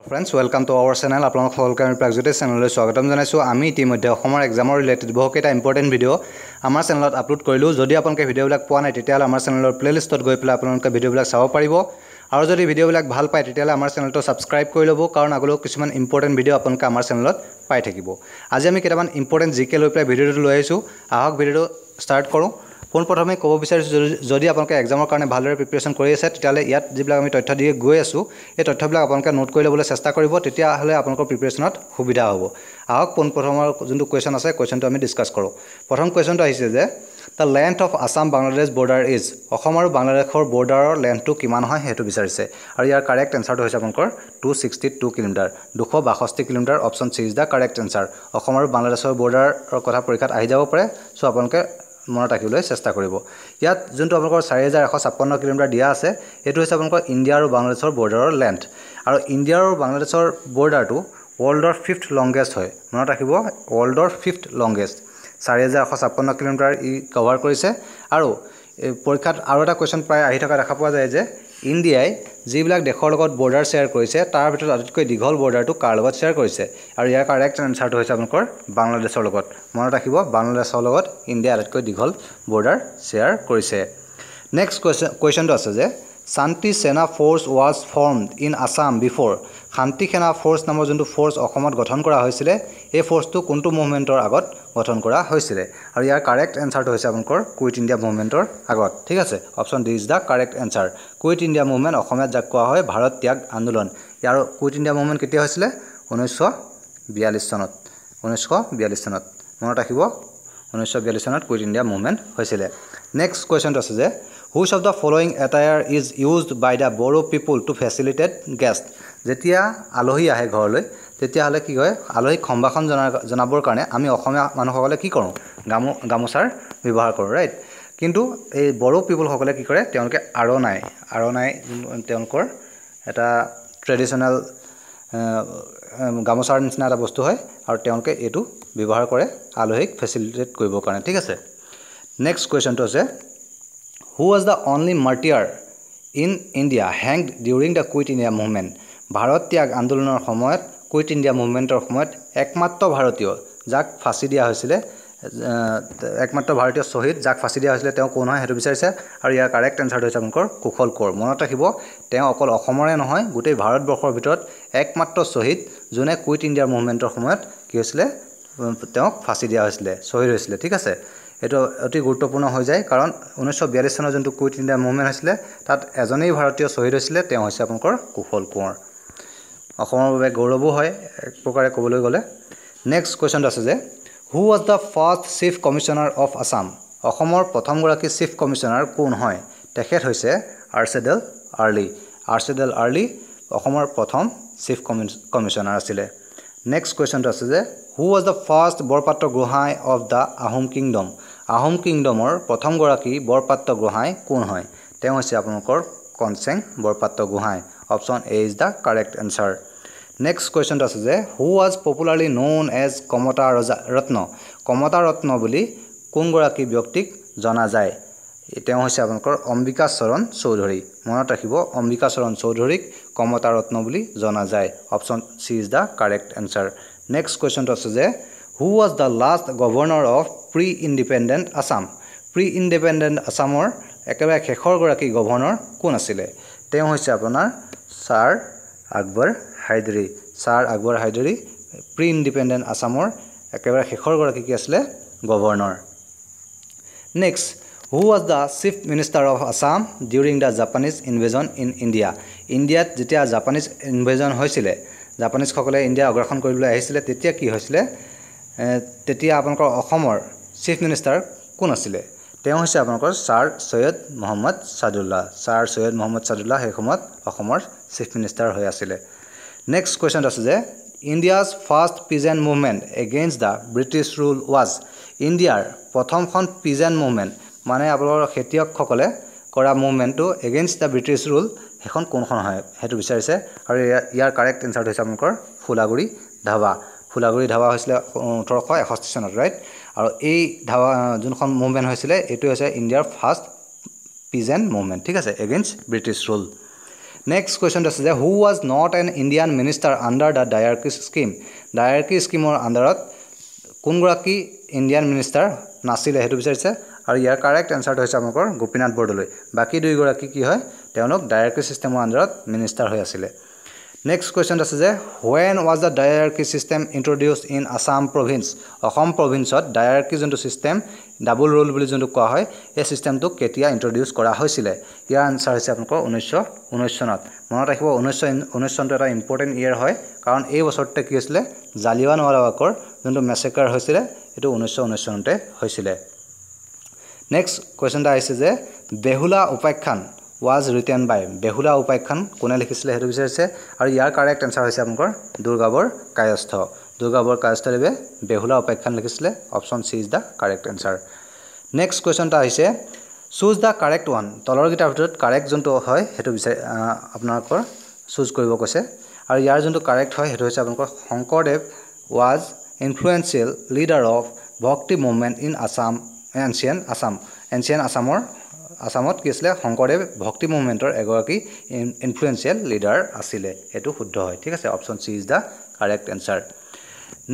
Friends, welcome to our channel. আপোনালোক সকলোকে আমি প্ৰাগজ্যোতিষ চেনেললৈ স্বাগতম জনাইছো। আমি ইতিমধ্যে অসমৰ এক্সামৰ ৰিলেটেড বহুকেইটা ইম্পৰ্টেণ্ট ভিডিঅ' আমাৰ চেনেলত আপলোড কৰিলোঁ। যদি আপোনালোকে ভিডিঅ'বিলাক পোৱা নাই তেতিয়াহ'লে আমাৰ চেনেলৰ প্লেলিষ্টত গৈ পেলাই আপোনালোকে ভিডিঅ'বিলাক চাব পাৰিব। আৰু যদি ভিডিঅ'বিলাক ভাল পায় তেতিয়াহ'লে আমাৰ চেনেলটো ছাবস্ক্ৰাইব কৰি ল'ব, কাৰণ আগলৈও কিছুমান ইম্পৰ্টেণ্ট ভিডিঅ' আপোনালোকে আমাৰ চেনেলত পাই থাকিব। আজি আমি কেইটামান ইম্পৰ্টেণ্ট জিকে লৈ পেলাই ভিডিঅ'টো লৈ আহিছোঁ। আহক ভিডিঅ'টো ষ্টাৰ্ট কৰোঁ। পোনপ্ৰথমে ক'ব বিচাৰিছোঁ, যদি আপোনালোকে এক্সামৰ কাৰণে ভালদৰে প্ৰিপেৰেশ্যন কৰি আছে তেতিয়াহ'লে ইয়াত যিবিলাক আমি তথ্য দি গৈ আছোঁ, এই তথ্যবিলাক আপোনালোকে নোট কৰি ল'বলৈ চেষ্টা কৰিব, তেতিয়াহ'লে আপোনালোকৰ প্ৰিপেৰেশ্যনত সুবিধা হ'ব। আহক পোনপ্ৰথমৰ যোনটো কুৱেশ্যন আছে, কুৱেশ্যনটো আমি ডিছকাছ কৰোঁ। প্ৰথম কুৱেশ্যনটো আহিছে যে the length of Assam Bangladesh border is. Assam আৰু বাংলাদেশৰ বৰ্ডাৰৰ লেন্থটো কিমান হয় সেইটো বিচাৰিছে, আৰু ইয়াৰ কাৰেক্ট এনচাৰটো হৈছে আপোনালোকৰ 262 kilometre, 262 kilometre. Option C is the correct answer. Assam আৰু বাংলাদেশৰ বৰ্ডাৰৰ কথা পৰীক্ষাত আহি যাব পাৰে, চ' আপোনালোকে মনত ৰাখিবলৈ চেষ্টা কৰিব। ইয়াত যোনটো আপোনালোকৰ 4156 কিলোমিটাৰ দিয়া আছে, এইটো হৈছে আপোনালোকৰ ইণ্ডিয়া আৰু বাংলাদেশৰ বৰ্ডাৰৰ লেন্থ। আৰু ইণ্ডিয়া আৰু বাংলাদেশৰ বৰ্ডাৰটো ৱৰ্ল্ডৰ 5th লংগেষ্ট হয়। মনত ৰাখিব, ৱৰ্ল্ডৰ 5th লংগেষ্ট। 4156 কিলোমিটাৰ ই কভাৰ কৰিছে। আৰু পৰীক্ষাত আৰু এটা কুৱেশ্যন প্ৰায় আহি থকা দেখা পোৱা যায় যে ইণ্ডিয়াই যিবিলাক দেশৰ লগত বৰ্ডাৰ শ্বেয়াৰ কৰিছে তাৰ ভিতৰত আটাইতকৈ দীঘল বৰ্ডাৰটো কাৰ লগত শ্বেয়াৰ কৰিছে, আৰু ইয়াৰ কাৰেক্ট এনচাৰটো হৈছে আপোনালোকৰ বাংলাদেশৰ লগত। মনত ৰাখিব, বাংলাদেশৰ লগত ইণ্ডিয়াই আটাইতকৈ দীঘল বৰ্ডাৰ শ্বেয়াৰ কৰিছে। নেক্সট কুৱেশ্যনটো আছে যে শান্তি সেনা force was formed in Assam before. শান্তি সেনা ফ'ৰ্চ নামৰ যোনটো ফ'ৰ্চ অসমত গঠন কৰা হৈছিলে, এই ফ'ৰ্চটো কোনটো মুভমেণ্টৰ আগত গঠন কৰা হৈছিলে, আৰু ইয়াৰ কাৰেক্ট এনচাৰটো হৈছে আপোনালোকৰ কুইট ইণ্ডিয়া মুভমেণ্টৰ আগত। ঠিক আছে, option D is the correct answer. Quit India movement, অসমীয়াত যাক কোৱা হয় ভাৰত ত্যাগ আন্দোলন। ইয়াৰ কুইট ইণ্ডিয়া মুভমেণ্ট কেতিয়া হৈছিলে? 1942 চনত। 1942 চনত মনত ৰাখিব, 1942 চনত কুইট ইণ্ডিয়া মুভমেণ্ট হৈছিলে। নেক্সট কুৱেশ্যনটো আছে যে which of the following attire is used by the Bodo people to facilitate guest. যেতিয়া আলহী আহে ঘৰলৈ তেতিয়াহ'লে কি হয়, আলহীক সম্ভাষণ জনাবৰ কাৰণে আমি অসমীয়া মানুহসকলে কি কৰোঁ? গামোচাৰ ব্যৱহাৰ কৰোঁ, ৰাইট। কিন্তু এই বড়ো পিপুলসকলে কি কৰে, তেওঁলোকে আৰণাই তেওঁলোকৰ এটা ট্ৰেডিশ্যনেল গামোচাৰ নিচিনা এটা বস্তু হয়, আৰু তেওঁলোকে এইটো ব্যৱহাৰ কৰে আলহীক ফেচিলিটেট কৰিবৰ কাৰণে। ঠিক আছে। নেক্সট কুৱেশ্যনটো আছে who was the only martyr in India hanged during the quit India movement. ভাৰত ত্যাগ আন্দোলনৰ সময়ত, কুইট ইণ্ডিয়া মুভমেণ্টৰ সময়ত একমাত্ৰ ভাৰতীয় যাক ফাঁচি দিয়া হৈছিলে, একমাত্ৰ ভাৰতীয় শ্বহীদ যাক ফাঁচি দিয়া হৈছিলে, তেওঁ কোন হয় সেইটো বিচাৰিছে, আৰু ইয়াৰ কাৰেক্ট এনচাৰটো হৈছে আপোনালোকৰ কুশল কোঁৱৰ। মনত ৰাখিব, তেওঁ অকল অসমৰে নহয়, গোটেই ভাৰতবৰ্ষৰ ভিতৰত একমাত্ৰ শ্বহীদ যোনে কুইট ইণ্ডিয়া মুভমেণ্টৰ সময়ত কি হৈছিলে, তেওঁক ফাঁচি দিয়া হৈছিলে, শ্বহীদ হৈছিলে। ঠিক আছে, এইটো অতি গুৰুত্বপূৰ্ণ হৈ যায়, কাৰণ 1942 চনৰ যোনটো কুইট ইণ্ডিয়া মুভমেণ্ট হৈছিলে তাত এজনেই ভাৰতীয় শ্বহীদ হৈছিলে, তেওঁ হৈছে আপোনালোকৰ কুশল কোঁৱৰ। অসমৰ বাবে গৌৰৱো হয় এক প্ৰকাৰে ক'বলৈ গ'লে। নেক্সট কুৱেশ্যনটো আছে যে who was the first chief commissioner of Assam. অসমৰ প্ৰথমগৰাকী চিফ কমিশ্যনাৰ কোন হয়? তেখেত হৈছে আৰ্চেডেল আৰ্লি। আৰ্চেডেল আৰ্লি অসমৰ প্ৰথম চিফ কমিশ্যনাৰ আছিলে। নেক্সট কুৱেশ্যনটো আছে যে who was the first Borpatra Gohain of the Ahom kingdom. Ahom কিংডমৰ প্ৰথমগৰাকী বৰপাত্ৰ গোহাঁই কোন হয়? তেওঁ হৈছে আপোনালোকৰ Konseng Borpatra Gohain. Option A is the correct answer. Next কুৱেশ্যনটো আছে যে who was popularly known as Kamata Ratna. Kamata Ratna বুলি কোনগৰাকী ব্যক্তিক জনা যায়? তেওঁ হৈছে আপোনালোকৰ অম্বিকা চৰণ চৌধুৰী। মনত ৰাখিব, অম্বিকা চৰণ চৌধুৰীক কমতা ৰত্ন বুলি জনা যায়। Option C is the correct answer. Next কুৱেশ্যনটো আছে যে who was the last governor of pre independent Assam. Pre independent আছামৰ একেবাৰে শেষৰগৰাকী গভৰ্ণৰ কোন আছিলে? তেওঁ হৈছে আপোনাৰ sir Akbar Hydari. Sir Akbar Hydari pre independent আছামৰ একেবাৰে শেষৰগৰাকী কি আছিলে? Governor. Next who was the chief minister of Assam during the Japanese invasion in India. ইণ্ডিয়াত যেতিয়া জাপানিজ ইনভেজন হৈছিলে, জাপানিজসকলে ইণ্ডিয়া আগ্ৰাসন কৰিবলৈ আহিছিলে, তেতিয়া কি হৈছিলে, তেতিয়া আপোনালোকৰ অসমৰ চিফ মিনিষ্টাৰ কোন আছিলে? তেওঁ হৈছে আপোনালোকৰ ছাৰ সৈয়দ মহম্মদ ছাদুল্লাহ। ছাৰ সৈয়দ মহম্মদ ছাদুল্লাহ সেই সময়ত অসমৰ চিফ মিনিষ্টাৰ হৈ আছিলে। নেক্সট কুৱেশ্যনটো আছে যে India's first peasant movement against the British rule was. ইণ্ডিয়াৰ প্ৰথমখন পিজেণ্ট মুভমেণ্ট মানে আপোনালোকৰ খেতিয়কসকলে কৰা মুভমেণ্টটো এগেইনষ্ট দ্য ব্ৰিটিছ ৰুল, সেইখন কোনখন হয় সেইটো বিচাৰিছে, আৰু ইয়াৰ কাৰেক্ট এনচাৰটো হৈছে আপোনালোকৰ ফুলাগুৰি ধাবা। ফুলাগুৰি ধাবা হৈছিলে 1861 চনত, ৰাইট। আৰু এই ধাবা যোনখন মুভমেণ্ট হৈছিলে এইটো হৈছে ইণ্ডিয়াৰ ফাৰ্ষ্ট পিজেণ্ট মুভমেণ্ট। ঠিক আছে, এগেইনষ্ট ব্ৰিটিছ ৰুল। নেক্সট কুৱেশ্যনটো আছে যে who was not an Indian minister under the dyarchy scheme dyarchy স্কিমৰ আণ্ডাৰত কোনগৰাকী ইণ্ডিয়ান মিনিষ্টাৰ নাছিলে সেইটো বিচাৰিছে আৰু ইয়াৰ কাৰেক্ট এনচাৰটো হৈছে আপোনালোকৰ গোপীনাথ বৰদলৈ বাকী দুইগৰাকী কি হয় তেওঁলোক ডায়াৰ্কি চিষ্টেমৰ আণ্ডাৰত মিনিষ্টাৰ হৈ আছিলে নেক্সট কুৱেশ্যন আছে যে when was the diarchy system introduced in Assam province Assam প্ৰভিন্সত ডায়াৰ্কি যোনটো চিষ্টেম ডাবল ৰোল বুলি যোনটো কোৱা হয় এই চিষ্টেমটো কেতিয়া ইন্ট্ৰোডিউস কৰা হৈছিলে ইয়াৰ আনসাৰ হৈছে আপোনালোকৰ 1919 চনত মনত ৰাখিব 1919 চনটো এটা ইম্পৰ্টেন্ট ইয়াৰ হয় কাৰণ এই বছৰতে কি হৈছিলে জালিয়ানৱালা বাগৰ যোনটো মেছেকাৰ হৈছিলে এটো 1919 চনতে হৈছিলে নেক্সট কুৱেশ্যনটা আহিছে যে বেহুলা উপাখ্যান was written by বেহুলা উপাখ্যান কোনে লিখিছিলে হেতু বিচাৰিছে আৰু ইয়াৰ কাৰেক্ট আনসাৰ হৈছে আপোনালোকৰ দুৰ্গাবৰ কায়স্থদেৱে বেহুলা উপাখ্যান লিখিছিলে option C is the correct answer next কুৱেশ্যনটা আহিছে চুজ দা কাৰেক্ট ওয়ান তলৰ গিটাৰ ভিতৰত কাৰেক্ট যোনটো হয় হেতু বিচাৰি আপোনালোকৰ চুজ কৰিব কৈছে আৰু ইয়াৰ যোনটো কাৰেক্ট হয় হেতু হৈছে আপোনালোকৰ Sankardev was influential leader of bhakti movement in Assam ancient আসামত কি আছিল শংকৰদেৱ ভক্তি মুভমেন্টৰ এগৰাকী ইনফ্লুয়েন্সিয়েল লিডাৰ আছিল এটো শুদ্ধ হয় ঠিক আছে option C is the correct answer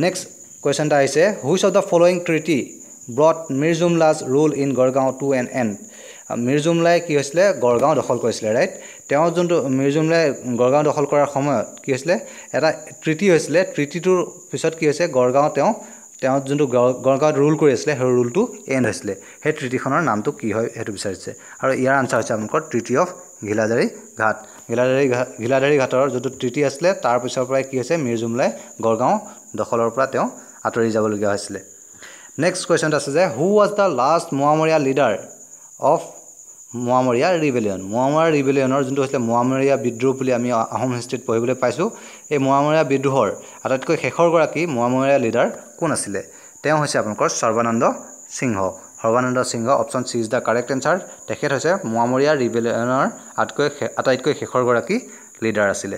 next কুৱেশ্যনটা আহিছে which of the following treaty brought Mirjumla's rule in Gargaon to an end মিৰ্জুমলাই কি হৈছিল গড়গাঁও দখল কৰিছিল ৰাইট তেওঁ যোনটো মিৰ্জুমলাই গড়গাঁও দখল কৰাৰ সময়ত কি হৈছিল এটা ট্ৰিটি হৈছিল ট্ৰিটিটোৰ পিছত কি হৈছে গড়গাঁও তেওঁ যোনটো গড়গাঁৱত ৰুল কৰি আছিল সেই ৰুলটো এণ্ড হৈছিল সেই ট্ৰিটিখনৰ নামটো কি হয় হেতু বিচাৰিছে আৰু ইয়াৰ আনসাৰ হৈছে আপোনালোকৰ ট্ৰিটি অফ ঘিলাধাৰী ঘাটৰ যোনটো ট্ৰিটি আছিল তাৰ পিছৰ পৰাই কি হৈছে মিৰ্জুমলাই গড়গাঁও দখলৰ পৰা তেওঁ আঁতৰি যাবলগীয়া হৈছিল নেক্সট কুৱেশ্যনটা আছে যে who was the last Moamoria leader of Moamoria ৰিবেলিয়নৰ যোনটো হৈছিল মোৱামৰীয়া বিদ্ৰোহ বুলি আমি আহোম হিষ্ট্ৰীত পঢ়িবলৈ পাইছোঁ এই মোৱামৰীয়া বিদ্ৰোহৰ আটাইতকৈ শেষৰ গৰাকী মোৱামৰীয়া লিডাৰ কোন আছিল তেওঁ হৈছে আপোনালোকৰ Sarbananda Singha option C is the correct answer তেখেত হৈছে মোৱামৰীয়া ৰিবেলিয়নৰ আটাইতকৈ শেষৰ গৰাকী লিডাৰ আছিল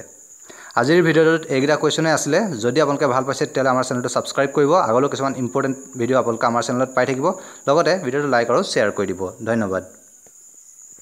আজিৰ ভিডিঅ'টোত এইগিটা কুৱেশ্যনে আছিল যদি আপোনালোকে ভাল পাইছে তেতিয়াহ'লে আমাৰ চেনেলটো সাবস্ক্ৰাইব কৰিব আগলৈ কিছুমান ইম্পৰ্টেন্ট ভিডিঅ' আপোনালোকে আমাৰ চেনেলত পাই থাকিব লগতে ভিডিঅ'টো লাইক আৰু শ্বেয়াৰ কৰি দিব ধন্যবাদ